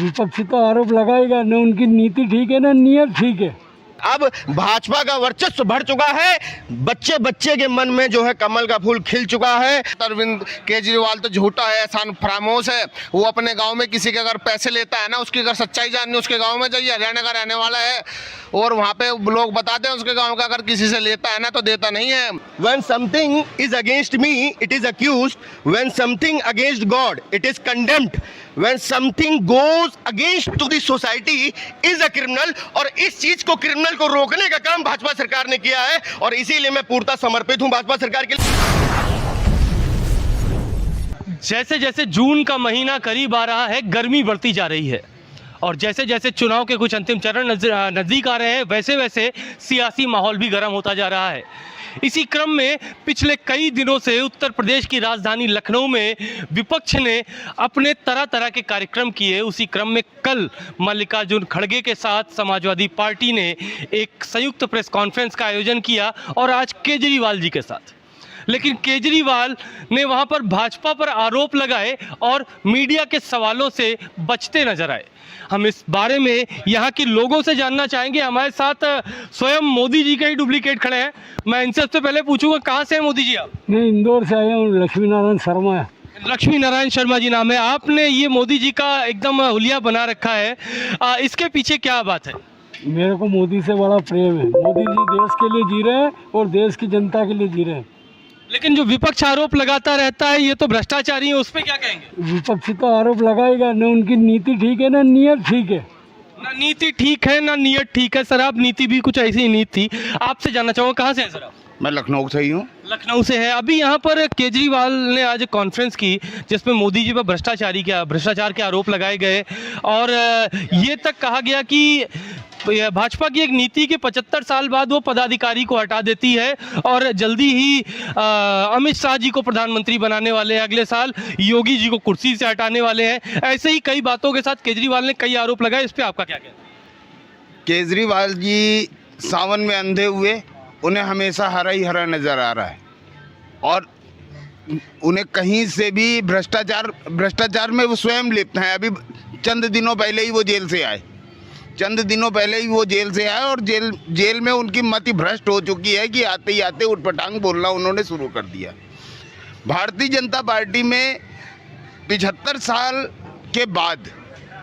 विपक्ष तो आरोप लगाएगा, न उनकी नीति ठीक है न नियत ठीक है। अब भाजपा का वर्चस्व बढ़ चुका है, बच्चे बच्चे के मन में जो है कमल का फूल खिल चुका है। अरविंद केजरीवाल तो झूठा है, एहसान फरामोश है। वो अपने गांव में किसी के अगर पैसे लेता है ना, उसकी अगर सच्चाई जाननी, उसके गांव में जाइए, हरियाणा का रहने वाला है, और वहाँ पे लोग बताते हैं उसके गांव का अगर किसी से लेता है ना तो देता नहीं है। When something is against me, it is accused. When something against God, it is condemned. When something goes against to the society, is a criminal. और इस चीज को, क्रिमिनल को रोकने का काम भाजपा सरकार ने किया है, और इसीलिए मैं पूर्णतः समर्पित हूं भाजपा सरकार के लिए। जैसे जैसे जून का महीना करीब आ रहा है, गर्मी बढ़ती जा रही है, और जैसे जैसे चुनाव के कुछ अंतिम चरण नज़दीक आ रहे हैं, वैसे वैसे सियासी माहौल भी गर्म होता जा रहा है। इसी क्रम में पिछले कई दिनों से उत्तर प्रदेश की राजधानी लखनऊ में विपक्ष ने अपने तरह तरह के कार्यक्रम किए। उसी क्रम में कल मल्लिकार्जुन खड़गे के साथ समाजवादी पार्टी ने एक संयुक्त प्रेस कॉन्फ्रेंस का आयोजन किया, और आज केजरीवाल जी के साथ। लेकिन केजरीवाल ने वहां पर भाजपा पर आरोप लगाए और मीडिया के सवालों से बचते नजर आए। हम इस बारे में यहाँ के लोगों से जानना चाहेंगे। हमारे साथ स्वयं मोदी जी के ही डुप्लीकेट खड़े हैं। मैं इनसे सबसे पहले पूछूंगा, कहाँ से हैं मोदी जी आप? मैं इंदौर से आया हूँ, लक्ष्मी नारायण शर्मा है। लक्ष्मी नारायण शर्मा जी नाम है। आपने ये मोदी जी का एकदम हुलिया बना रखा है, इसके पीछे क्या बात है? मेरे को मोदी से बड़ा प्रेम है। मोदी जी देश के लिए जी रहे हैं और देश की जनता के लिए जी रहे हैं। लेकिन जो विपक्ष आरोप लगाता रहता है, ये तो भ्रष्टाचारी है, उस पर क्या कहेंगे? विपक्ष तो आरोप लगाएगा, न उनकी नीति ठीक है न नियत ठीक है। ना नीति ठीक है ना नियत ठीक है। सर, आप नीति भी कुछ ऐसी ही नीति थी। आपसे जानना चाहूँगा, कहाँ से हैं सर आप? मैं लखनऊ से ही हूँ। लखनऊ से है। अभी यहाँ पर केजरीवाल ने आज कॉन्फ्रेंस की, जिसमें मोदी जी पर भ्रष्टाचार के आरोप लगाए गए, और ये तक कहा गया कि भाजपा की एक नीति के 75 साल बाद वो पदाधिकारी को हटा देती है, और जल्दी ही अमित शाह जी को प्रधानमंत्री बनाने वाले हैं, अगले साल योगी जी को कुर्सी से हटाने वाले हैं। ऐसे ही कई बातों के साथ केजरीवाल ने कई आरोप लगाए। इस पर आपका क्या कहना है? केजरीवाल जी सावन में अंधे हुए, उन्हें हमेशा हरा ही हरा नज़र आ रहा है, और उन्हें कहीं से भी भ्रष्टाचार में वो स्वयं लिप्त हैं। अभी चंद दिनों पहले ही वो जेल से आए, और जेल में उनकी मति भ्रष्ट हो चुकी है कि आते ही आते उठपटांग बोलना उन्होंने शुरू कर दिया। भारतीय जनता पार्टी में 75 साल के बाद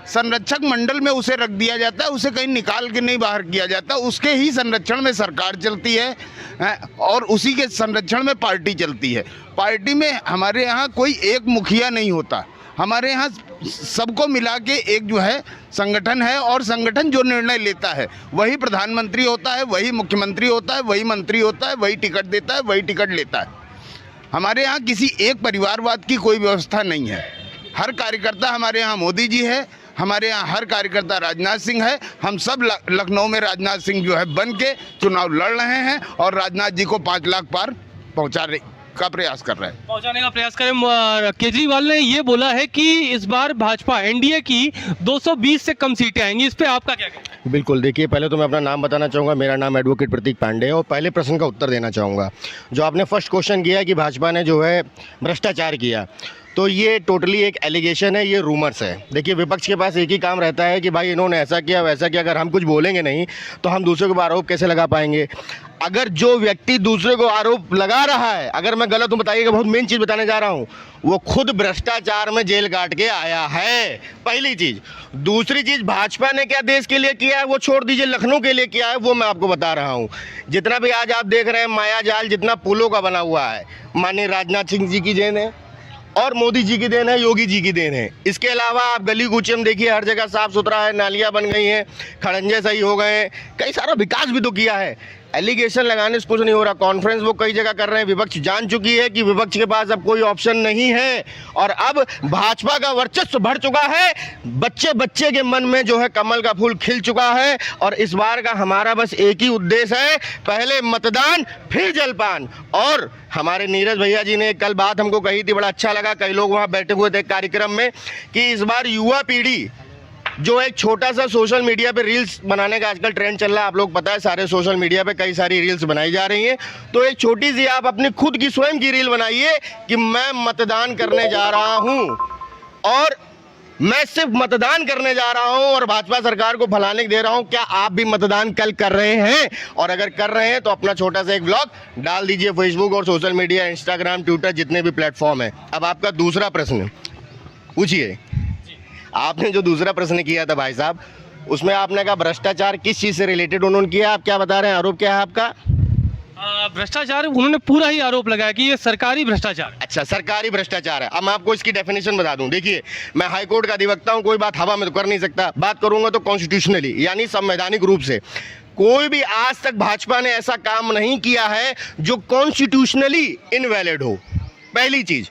संरक्षक मंडल में उसे रख दिया जाता है, उसे कहीं निकाल के नहीं बाहर किया जाता। उसके ही संरक्षण में सरकार चलती है, और उसी के संरक्षण में पार्टी चलती है। पार्टी में हमारे यहाँ कोई एक मुखिया नहीं होता, हमारे यहाँ सबको मिला के एक जो है संगठन है, और संगठन जो निर्णय लेता है वही प्रधानमंत्री होता है, वही मुख्यमंत्री होता है, वही मंत्री होता है, वही टिकट देता है, वही टिकट लेता है। हमारे यहाँ किसी एक परिवारवाद की कोई व्यवस्था नहीं है। हर कार्यकर्ता हमारे यहाँ मोदी जी है, हमारे यहाँ हर कार्यकर्ता राजनाथ सिंह है। हम सब लखनऊ में राजनाथ सिंह जो है बन के चुनाव लड़ रहे हैं, और राजनाथ जी को 5 लाख पार पहुँचाने का प्रयास कर रहे हैं, पहुंचाने का प्रयास करें। केजरीवाल ने ये बोला है कि इस बार भाजपा एनडीए की 220 से कम सीटें आएंगी। इस पे आपका क्या कहना है? बिल्कुल, देखिए, पहले तो मैं अपना नाम बताना चाहूँगा। मेरा नाम एडवोकेट प्रतीक पांडे है, और पहले प्रश्न का उत्तर देना चाहूँगा। जो आपने फर्स्ट क्वेश्चन किया कि भाजपा ने जो है भ्रष्टाचार किया, तो ये टोटली एक एलिगेशन है, ये रूमर्स है। देखिए, विपक्ष के पास एक ही काम रहता है कि भाई इन्होंने ऐसा किया वैसा किया। अगर हम कुछ बोलेंगे नहीं तो हम दूसरे के ऊपर आरोप कैसे लगा पाएंगे? अगर जो व्यक्ति दूसरे को आरोप लगा रहा है, अगर मैं गलत हूँ बताइएगा, बहुत मेन चीज़ बताने जा रहा हूँ, वो खुद भ्रष्टाचार में जेल काट के आया है, पहली चीज़। दूसरी चीज़, भाजपा ने क्या देश के लिए किया है वो छोड़ दीजिए, लखनऊ के लिए किया है वो मैं आपको बता रहा हूँ। जितना भी आज आप देख रहे हैं माया जाल जितना पुलों का बना हुआ है, माननीय राजनाथ सिंह जी की देन है, और मोदी जी की देन है, योगी जी की देन है। इसके अलावा आप गली कूचे में देखिए, हर जगह साफ़ सुथरा है, नालियाँ बन गई हैं, खड़ंजे सही हो गए हैं, कई सारा विकास भी तो किया है। एलिगेशन लगाने से कुछ नहीं हो रहा। कॉन्फ्रेंस वो कई जगह कर रहे हैं। विपक्ष जान चुकी है कि विपक्ष के पास अब कोई ऑप्शन नहीं है, और अब भाजपा का वर्चस्व बढ़ चुका है, बच्चे बच्चे के मन में जो है कमल का फूल खिल चुका है। और इस बार का हमारा बस एक ही उद्देश्य है, पहले मतदान फिर जलपान। और हमारे नीरज भैया जी ने कल बात हमको कही थी, बड़ा अच्छा लगा, कई लोग वहाँ बैठे हुए थे कार्यक्रम में, कि इस बार युवा पीढ़ी जो एक छोटा सा सोशल मीडिया पे रील्स बनाने का आजकल ट्रेंड चल रहा है, आप लोग पता है, सारे सोशल मीडिया पे कई सारी रील्स बनाई जा रही हैं। तो एक छोटी सी आप अपनी खुद की स्वयं की रील बनाइए कि मैं मतदान करने जा रहा हूं, और मैं सिर्फ मतदान करने जा रहा हूं और भाजपा सरकार को भलाने दे रहा हूं। क्या आप भी मतदान कल कर रहे हैं? और अगर कर रहे हैं तो अपना छोटा सा एक व्लॉग डाल दीजिए फेसबुक और सोशल मीडिया, इंस्टाग्राम, ट्विटर, जितने भी प्लेटफॉर्म है। अब आपका दूसरा प्रश्न पूछिए। आपने जो दूसरा प्रश्न किया था भाई साहब, उसमें आपने कहा भ्रष्टाचार किस चीज से रिलेटेड उन्होंने किया, आप क्या बता रहे हैं? आरोप क्या है आपका? भ्रष्टाचार, उन्होंने पूरा ही आरोप लगाया कि ये सरकारी भ्रष्टाचार। अच्छा, सरकारी भ्रष्टाचार है। अब मैं आपको इसकी डेफिनेशन बता दूं। देखिए, मैं हाई कोर्ट का अधिवक्ता हूं, कोई बात हवा में तो कर नहीं सकता, बात करूंगा तो कॉन्स्टिट्यूशनली यानी संवैधानिक रूप से। कोई भी आज तक भाजपा ने ऐसा काम नहीं किया है जो कॉन्स्टिट्यूशनली इनवैलिड हो, पहली चीज।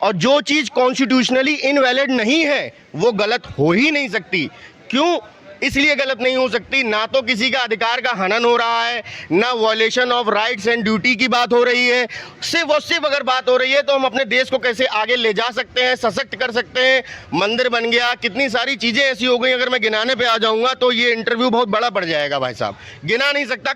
और जो चीज कॉन्स्टिट्यूशनली इनवैलिड नहीं है वो गलत हो ही नहीं सकती। क्यों इसलिए गलत नहीं हो सकती? ना तो किसी का अधिकार का हनन हो रहा है, ना violation of rights and duty की बात हो रही है। सिर्फ और सिर्फ अगर बात हो रही है तो हम अपने देश को कैसे आगे ले जा सकते हैं, सशक्त कर सकते हैं। मंदिर बन गया, कितनी सारी चीजें ऐसी हो गई, अगर मैं गिनाने पे आ जाऊंगा तो ये इंटरव्यू बहुत बड़ा पड़ जाएगा भाई साहब, गिना नहीं सकता।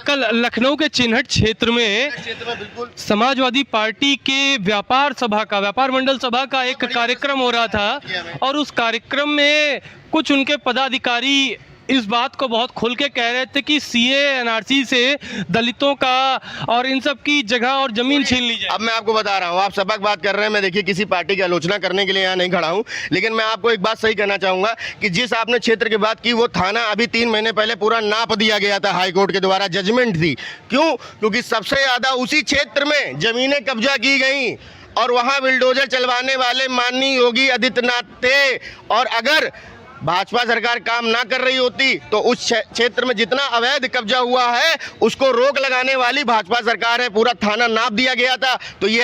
कल लखनऊ के चिन्हट क्षेत्र में बिल्कुल समाजवादी पार्टी के व्यापार मंडल सभा का एक कार्यक्रम हो रहा था, और उस कार्यक्रम में कुछ उनके पदाधिकारी इस बात को बहुत खुल के कह रहे थे कि सीए एनआरसी से दलितों का और इन सब की जगह और जमीन छीन ली जाए। अब मैं आपको बता रहा हूँ, आप सबक बात कर रहे हैं। मैं देखिए किसी पार्टी की आलोचना करने के लिए यहाँ नहीं खड़ा हूँ, लेकिन मैं आपको एक बात सही कहना चाहूंगा कि जिस आपने क्षेत्र की बात की वो थाना अभी 3 महीने पहले पूरा नाप दिया गया था, हाईकोर्ट के द्वारा जजमेंट थी। क्यों? क्योंकि सबसे ज्यादा उसी क्षेत्र में जमीनें कब्जा की गई और वहां बिल्डोजर चलवाने वाले माननीय योगी आदित्यनाथ थे। और अगर भाजपा सरकार काम ना कर रही होती तो उस क्षेत्र में जितना अवैध कब्जा हुआ है उसको रोक लगाने वाली भाजपा सरकार है। पूरा थाना नाप दिया गया था। तो ये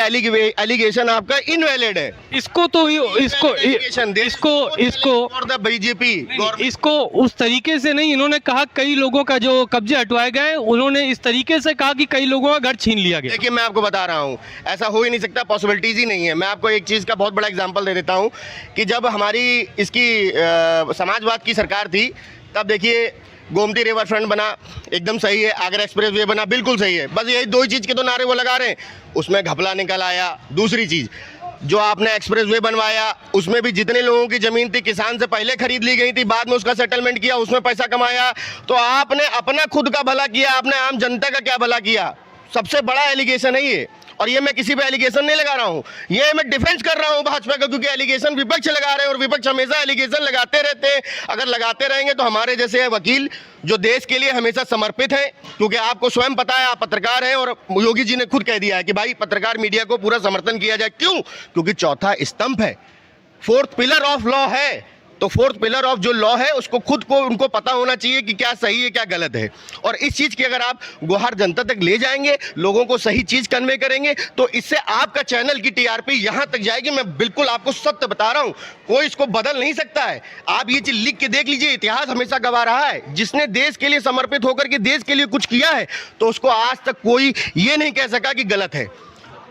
एलिगेशन आपका इनवैलिड है। इसको बीजेपी इसको उस तरीके से नहीं, इन्होंने कहा कई लोगों का जो कब्जे हटवाए गए, उन्होंने इस तरीके से कहा कि कई लोगों का घर छीन लिया गया। देखिए मैं आपको बता रहा हूँ, ऐसा हो ही नहीं सकता, पॉसिबिलिटीज ही नहीं है। मैं आपको एक चीज का बहुत बड़ा एग्जांपल दे देता हूँ कि जब हमारी इसकी समाजवाद की सरकार थी तब देखिए गोमती रिवर फ्रंट बना, एकदम सही है। आगरा एक्सप्रेस वे बना, बिल्कुल सही है। बस यही 2 ही चीज़ के तो नारे वो लगा रहे हैं, उसमें घपला निकल आया। दूसरी चीज़, जो आपने एक्सप्रेस वे बनवाया उसमें भी जितने लोगों की ज़मीन थी किसान से पहले खरीद ली गई थी, बाद में उसका सेटलमेंट किया, उसमें पैसा कमाया। तो आपने अपना खुद का भला किया, आपने आम जनता का क्या भला किया? सबसे बड़ा एलिगेशन है ये। और ये मैं किसी पे एलिगेशन नहीं लगा रहा हूँ, ये मैं डिफेंस कर रहा हूँ भाजपा का, क्योंकि एलिगेशन विपक्ष लगा रहे हैं और विपक्ष हमेशा एलिगेशन लगाते रहते हैं। अगर लगाते रहेंगे तो हमारे जैसे वकील जो देश के लिए हमेशा समर्पित हैं, क्योंकि आपको स्वयं पता है, आप पत्रकार हैं और योगी जी ने खुद कह दिया है कि भाई पत्रकार मीडिया को पूरा समर्थन किया जाए। क्यों? क्योंकि चौथा स्तंभ है, 4th पिलर ऑफ लॉ है। तो 4th पिलर ऑफ जो लॉ है उसको खुद को उनको पता होना चाहिए कि क्या सही है क्या गलत है। और इस चीज़ की अगर आप गुहार जनता तक ले जाएंगे, लोगों को सही चीज़ कन्वे करेंगे, तो इससे आपका चैनल की टीआरपी यहाँ तक जाएगी। मैं बिल्कुल आपको सत्य बता रहा हूँ, कोई इसको बदल नहीं सकता है। आप ये चीज़ लिख के देख लीजिए, इतिहास हमेशा गवाह रहा है। जिसने देश के लिए समर्पित होकर के देश के लिए कुछ किया है तो उसको आज तक कोई ये नहीं कह सका कि गलत है।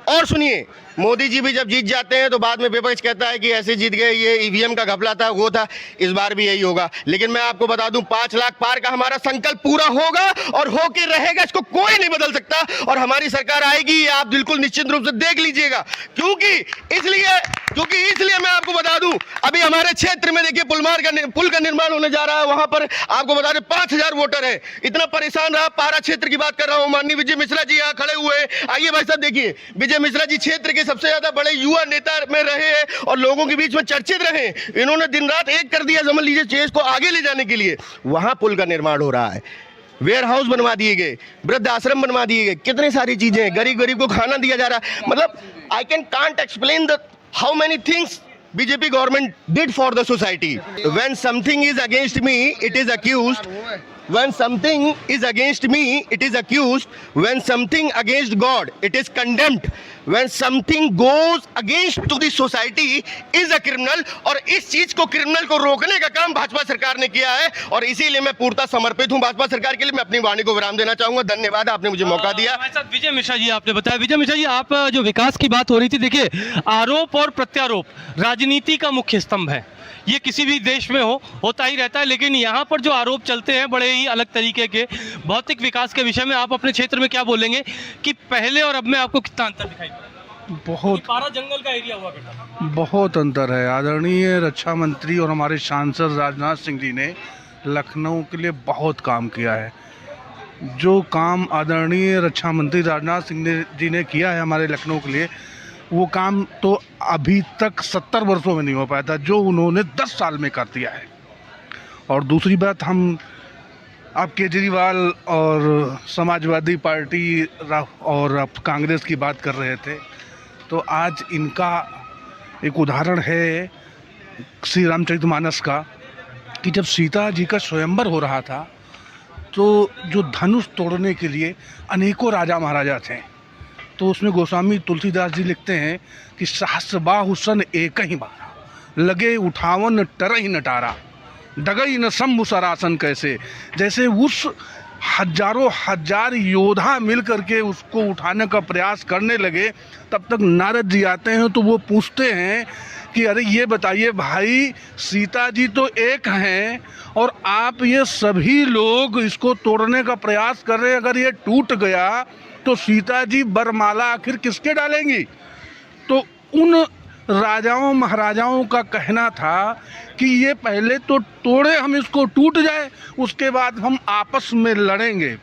और सुनिए, मोदी जी भी जब जीत जाते हैं तो बाद में विपक्ष कहता है कि ऐसे जीत गए, ये ईवीएम का घपला था, वो था। इस बार भी यही होगा। लेकिन मैं आपको बता दूं, 5 लाख पार का हमारा संकल्प पूरा होगा और होके रहेगा, इसको कोई नहीं बदल सकता। और हमारी सरकार आएगी, आप बिल्कुल निश्चित रूप से देख लीजिएगा। क्योंकि इसलिए मैं आपको बता दूं, अभी हमारे क्षेत्र में देखिए पुल का निर्माण होने जा रहा है। वहां पर आपको बता दें 5000 वोटर है। इतना परेशान रहा, पारा क्षेत्र की बात कर रहा हूं, माननीय विजय मिश्रा जी यहाँ खड़े हुए। आइए भाई साहब, देखिए विजय मिश्रा जी क्षेत्र के सबसे ज्यादा बड़े युवा नेता में रहे हैं और लोगों के बीच में चर्चित रहे। इन्होंने दिन रात एक कर दिया, समझ लीजिए, चीज को आगे ले जाने के लिए। वहां पुल का निर्माण हो रहा है, वेयर हाउस बनवा दिए गए, वृद्ध आश्रम बनवा दिए गए, कितनी सारी चीजें, गरीब को खाना दिया जा रहा है। मतलब I can't explain the how many things BJP government did for the society. When something is against me, it is accused. When something is against me, it is accused. When something against God, it is condemned. When something goes against to the society, is a criminal. और इस चीज को, criminal को रोकने का काम भाजपा सरकार ने किया है और इसीलिए मैं पूर्णतः समर्पित हूं भाजपा सरकार के लिए। मैं अपनी वाणी को विराम देना चाहूंगा। धन्यवाद, आपने मुझे मौका दिया। विजय मिश्रा जी, आपने बताया, विजय मिश्रा जी, आप जो विकास की बात हो रही थी, देखिए आरोप और प्रत्यारोप राजनीति का मुख्य स्तंभ है। ये किसी भी देश में होता ही रहता है, लेकिन यहाँ पर जो आरोप चलते हैं बड़े ही अलग तरीके के। भौतिक विकास के विषय में आप अपने क्षेत्र में क्या बोलेंगे कि पहले और अब में आपको कितना अंतर दिखाई? बहुत पारा जंगल का एरिया हुआ करता था। बहुत अंतर है। आदरणीय रक्षा मंत्री और हमारे सांसद राजनाथ सिंह जी ने लखनऊ के लिए बहुत काम किया है। जो काम आदरणीय रक्षा मंत्री राजनाथ सिंह जी ने किया है हमारे लखनऊ के लिए, वो काम तो अभी तक 70 वर्षों में नहीं हो पाया था, जो उन्होंने 10 साल में कर दिया है। और दूसरी बात, हम अब केजरीवाल और समाजवादी पार्टी और अब कांग्रेस की बात कर रहे थे, तो आज इनका एक उदाहरण है श्री रामचरितमानस का, कि जब सीता जी का स्वयंवर हो रहा था तो जो धनुष तोड़ने के लिए अनेकों राजा महाराजा थे, तो उसमें गोस्वामी तुलसीदास जी लिखते हैं कि सहस्रबाहु सन एक ही बारा, लगे उठावन टरहि नटारा, डगई न शंभु सरासन कैसे। जैसे उस हजारों हजार योद्धा मिल करके उसको उठाने का प्रयास करने लगे, तब तक नारद जी आते हैं तो वो पूछते हैं कि अरे ये बताइए भाई, सीता जी तो एक हैं और आप ये सभी लोग इसको तोड़ने का प्रयास कर रहे हैं, अगर ये टूट गया तो सीता जी बरमाला आखिर किसके डालेंगी। तो उन राजाओं महाराजाओं का कहना था कि ये पहले तो तोड़े हम इसको, टूट जाए, उसके बाद हम आपस में लड़ेंगे,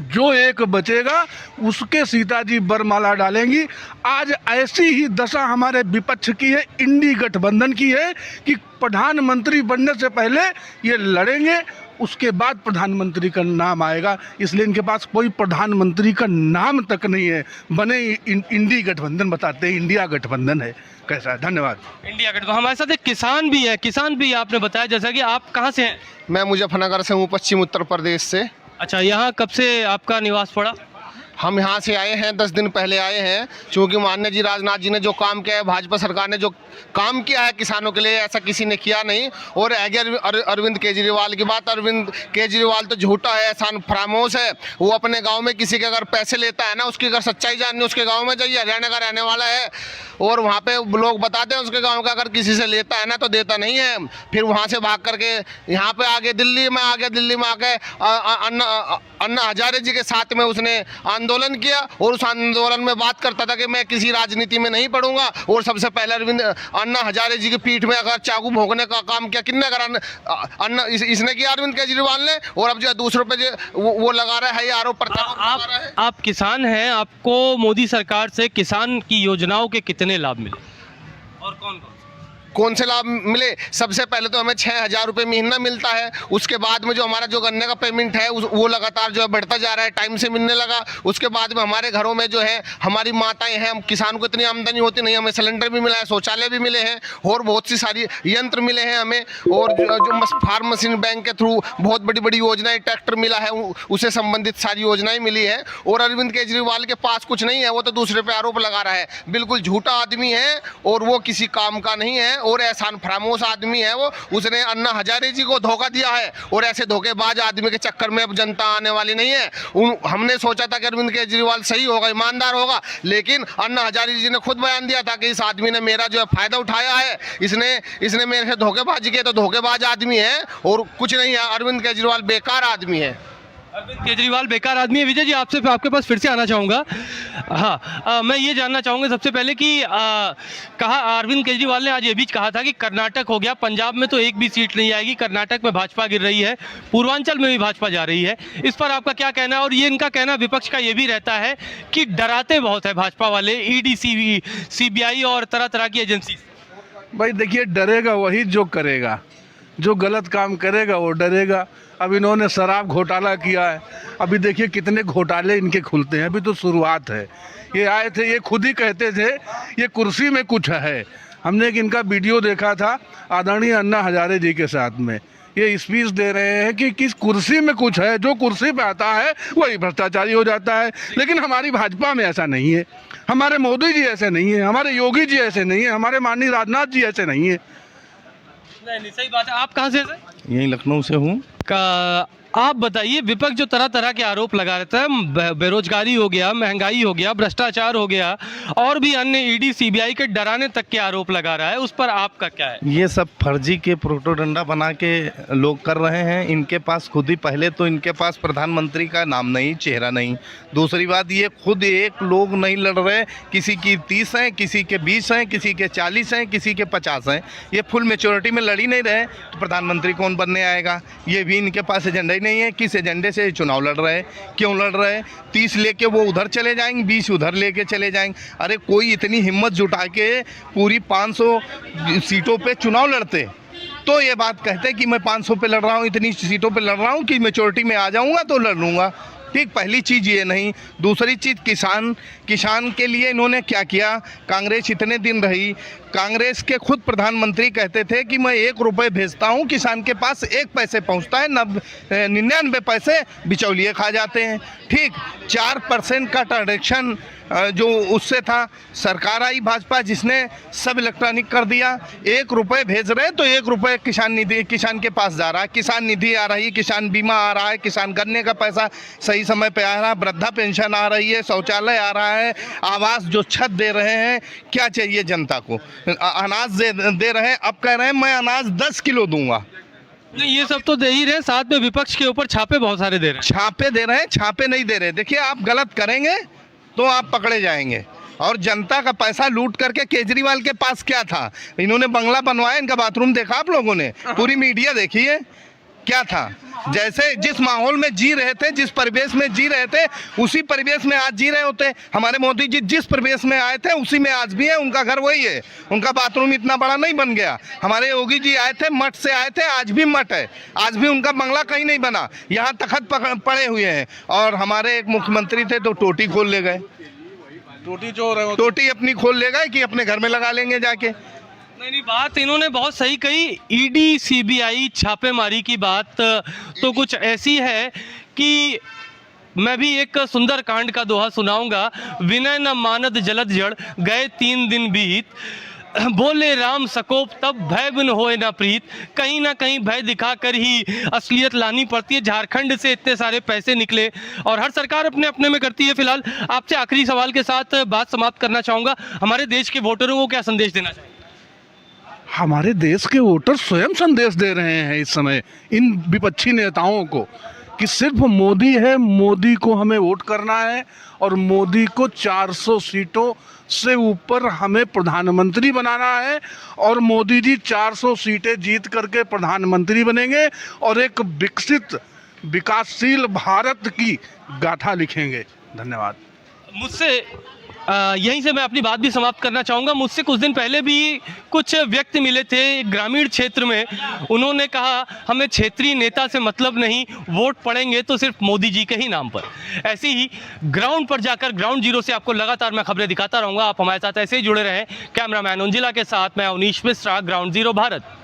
जो एक बचेगा उसके सीता जी बरमाला डालेंगी। आज ऐसी ही दशा हमारे विपक्ष की है, इंडी गठबंधन की है, कि प्रधानमंत्री बनने से पहले ये लड़ेंगे, उसके बाद प्रधानमंत्री का नाम आएगा। इसलिए इनके पास कोई प्रधानमंत्री का नाम तक नहीं है, बने इंडी गठबंधन बताते हैं, इंडिया गठबंधन है। कैसा है? धन्यवाद। इंडिया गठबंधन। हमारे साथ एक किसान भी है। किसान भी आपने बताया, जैसा कि आप कहाँ से हैं? मैं मुजफ्फरनगर से हूँ, पश्चिम उत्तर प्रदेश से। अच्छा, यहाँ कब से आपका निवास पड़ा? हम यहाँ से आए हैं, 10 दिन पहले आए हैं, क्योंकि माननीय जी राजनाथ जी ने जो काम किया है, भाजपा सरकार ने जो काम किया है किसानों के लिए, ऐसा किसी ने किया नहीं। और अगर अरविंद केजरीवाल की बात, अरविंद केजरीवाल तो झूठा है, एहसान फरामोश है। वो अपने गांव में किसी के अगर पैसे लेता है ना, उसकी अगर सच्चाई जाननी, उसके गाँव में जाइए, हरियाणा का रहने वाला है, और वहाँ पे लोग बताते हैं उसके गाँव का अगर किसी से लेता है ना तो देता नहीं है। फिर वहाँ से भाग करके यहाँ पे आगे दिल्ली में आके अन्ना हजारे जी के साथ में उसने आंदोलन किया, और उस आंदोलन में बात करता था कि मैं किसी राजनीति में नहीं पढ़ूंगा। और सबसे पहले अन्ना हजारे जी की पीठ में अगर चाकू भोंकने का काम किया, किसने करा? इसने किया, अरविंद केजरीवाल ने। और अब जो दूसरों पे जो वो लगा रहा है, ये आरोप प्रत्यारोप लगा रहा है। आप किसान हैं, आपको मोदी सरकार से किसान की योजनाओं के कितने लाभ मिले और कौन से लाभ मिले? सबसे पहले तो हमें 6,000 रुपये महीना मिलता है। उसके बाद में जो हमारा जो गन्ने का पेमेंट है वो लगातार जो है बढ़ता जा रहा है, टाइम से मिलने लगा। उसके बाद में हमारे घरों में जो है हमारी माताएं हैं, हम किसान को इतनी आमदनी होती नहीं, हमें सिलेंडर भी मिला है, शौचालय भी मिले हैं, और बहुत सी सारी यंत्र मिले हैं हमें। और जो फार्म मशीन बैंक के थ्रू बहुत बड़ी बड़ी योजनाएं, ट्रैक्टर मिला है, उससे संबंधित सारी योजनाएं मिली है। और अरविंद केजरीवाल के पास कुछ नहीं है, वो तो दूसरे पे आरोप लगा रहा है। बिल्कुल झूठा आदमी है और वो किसी काम का नहीं है, और एहसान फरामोश आदमी है वो। उसने अन्ना हजारे जी को धोखा दिया है, और ऐसे धोखेबाज आदमी के चक्कर में अब जनता आने वाली नहीं है। हमने सोचा था कि अरविंद केजरीवाल सही होगा, ईमानदार होगा, लेकिन अन्ना हजारे जी ने खुद बयान दिया था कि इस आदमी ने मेरा जो है फायदा उठाया है, इसने मेरे से धोखेबाजी की, तो धोखेबाज आदमी है और कुछ नहीं है। अरविंद केजरीवाल बेकार आदमी है। अरविंद केजरीवाल बेकार आदमी है। विजय जी, आपके पास फिर से आना चाहूँगा। हाँ, मैं ये जानना चाहूँगा सबसे पहले कि कहा अरविंद केजरीवाल ने आज ये भी कहा था कि कर्नाटक हो गया, पंजाब में तो एक भी सीट नहीं आएगी, कर्नाटक में भाजपा गिर रही है, पूर्वांचल में भी भाजपा जा रही है। इस पर आपका क्या कहना है? और ये इनका कहना विपक्ष का ये भी रहता है कि डराते बहुत है भाजपा वाले, ईडी, CBI और तरह तरह की एजेंसी। भाई देखिए, डरेगा वही जो करेगा, जो गलत काम करेगा वो डरेगा। अब इन्होंने शराब घोटाला किया है, अभी देखिए कितने घोटाले इनके खुलते हैं, अभी तो शुरुआत है। ये आए थे, ये खुद ही कहते थे ये कुर्सी में कुछ है। हमने एक इनका वीडियो देखा था आदरणीय अन्ना हजारे जी के साथ में, ये स्पीच दे रहे हैं कि किस कुर्सी में कुछ है, जो कुर्सी पे आता है वही भ्रष्टाचारी हो जाता है। लेकिन हमारी भाजपा में ऐसा नहीं है, हमारे मोदी जी ऐसे नहीं है, हमारे योगी जी ऐसे नहीं है, हमारे माननीय राजनाथ जी ऐसे नहीं है। नहीं, सही बात है। आप कहाँ से? यहीं लखनऊ से हूँ। आप बताइए, विपक्ष जो तरह तरह के आरोप लगा रहता है, बेरोजगारी हो गया, महंगाई हो गया, भ्रष्टाचार हो गया, और भी अन्य ईडी सीबीआई के डराने तक के आरोप लगा रहा है, उस पर आपका क्या है? ये सब फर्जी के प्रोटोडंडा बना के लोग कर रहे हैं। इनके पास खुद ही, पहले तो इनके पास प्रधानमंत्री का नाम नहीं, चेहरा नहीं। दूसरी बात, ये खुद एक लोग नहीं लड़ रहे, किसी की 30 हैं, किसी के 20 हैं, किसी के 40 हैं, किसी के 50 हैं। ये फुल मेच्योरिटी में लड़ ही नहीं रहे, तो प्रधानमंत्री कौन बनने आएगा? ये भी इनके पास एजेंडा नहीं है। किस एजेंडे से चुनाव लड़ रहे हैं, क्यों लड़ रहे हैं? 30 लेके वो उधर चले जाएंगे, 20 उधर लेके चले जाएंगे। अरे कोई इतनी हिम्मत जुटा के पूरी 500 सीटों पे चुनाव लड़ते तो ये बात कहते कि मैं 500 पे लड़ रहा हूँ, इतनी सीटों पे लड़ रहा हूँ कि मेच्योरिटी में आ जाऊँगा तो लड़ लूँगा। ठीक, पहली चीज़ ये नहीं। दूसरी चीज़, किसान के लिए इन्होंने क्या किया? कांग्रेस इतने दिन रही, कांग्रेस के खुद प्रधानमंत्री कहते थे कि मैं 1 रुपये भेजता हूँ, किसान के पास 1 पैसे पहुँचता है, 99 पैसे बिचौलिए खा जाते हैं। ठीक, 4% का ट्रांजेक्शन जो उससे था। सरकार आई भाजपा, जिसने सब इलेक्ट्रॉनिक कर दिया। 1 रुपये भेज रहे तो 1 रुपये किसान के पास जा रहा है। किसान निधि आ रही, किसान बीमा आ रहा है, किसान गन्ने का पैसा सही समय पे आ रहा है, वृद्धा पेंशन आ रही है, शौचालय आ रहा है, आवास जो छत दे रहे हैं। क्या चाहिए जनता को? अनाज दे रहे हैं। अब कह रहे हैं मैं अनाज 10 किलो दूंगा। नहीं, ये सब तो दे ही रहे, साथ में विपक्ष के ऊपर छापे बहुत सारे दे रहे हैं। छापे दे रहे हैं, छापे नहीं दे रहे। देखिए, आप गलत करेंगे तो आप पकड़े जाएंगे। और जनता का पैसा लूट करके केजरीवाल के पास क्या था? इन्होंने बंगला बनवाया, इनका बाथरूम देखा आप लोगों ने? पूरी मीडिया देखी है। क्या था? जैसे जिस माहौल में जी रहे थे, जिस परिवेश में जी रहे थे, उसी परिवेश में आज जी रहे होते। हमारे मोदी जी जिस परिवेश में आए थे उसी में आज भी है। उनका घर वही है, उनका बाथरूम इतना बड़ा नहीं बन गया। हमारे योगी जी आए थे, मठ से आए थे, आज भी मठ है, आज भी उनका बंगला कहीं नहीं बना, यहाँ तखत पड़े हुए हैं। और हमारे एक मुख्यमंत्री थे तो टोटी खोल ले गए। टोटी अपनी खोल ले गए कि अपने घर में लगा लेंगे जाके। नहीं, बात इन्होंने बहुत सही कही। ईडी सीबीआई छापेमारी की बात तो कुछ ऐसी है कि मैं भी एक सुंदर कांड का दोहा सुनाऊंगा। विनय न मानद जलद जड़, गए 3 दिन बीत, बोले राम सकोप तब भय बिन होए ना प्रीत। कहीं ना कहीं भय दिखाकर ही असलियत लानी पड़ती है। झारखंड से इतने सारे पैसे निकले और हर सरकार अपने अपने में करती है। फिलहाल आपसे आखिरी सवाल के साथ बात समाप्त करना चाहूँगा। हमारे देश के वोटरों को क्या संदेश देना चाहिए? हमारे देश के वोटर स्वयं संदेश दे रहे हैं इस समय इन विपक्षी नेताओं को कि सिर्फ मोदी है, मोदी को हमें वोट करना है और मोदी को 400 सीटों से ऊपर हमें प्रधानमंत्री बनाना है। और मोदी जी 400 सीटें जीत करके प्रधानमंत्री बनेंगे और एक विकसित विकासशील भारत की गाथा लिखेंगे। धन्यवाद। मुझसे यहीं से मैं अपनी बात भी समाप्त करना चाहूँगा। मुझसे कुछ दिन पहले भी कुछ व्यक्ति मिले थे ग्रामीण क्षेत्र में। उन्होंने कहा हमें क्षेत्रीय नेता से मतलब नहीं, वोट पड़ेंगे तो सिर्फ मोदी जी के ही नाम पर। ऐसे ही ग्राउंड पर जाकर ग्राउंड जीरो से आपको लगातार मैं खबरें दिखाता रहूँगा। आप हमारे साथ ऐसे ही जुड़े रहें। कैमरामैन उंजिला के साथ मैं अवनीश मिश्रा, ग्राउंड जीरो भारत।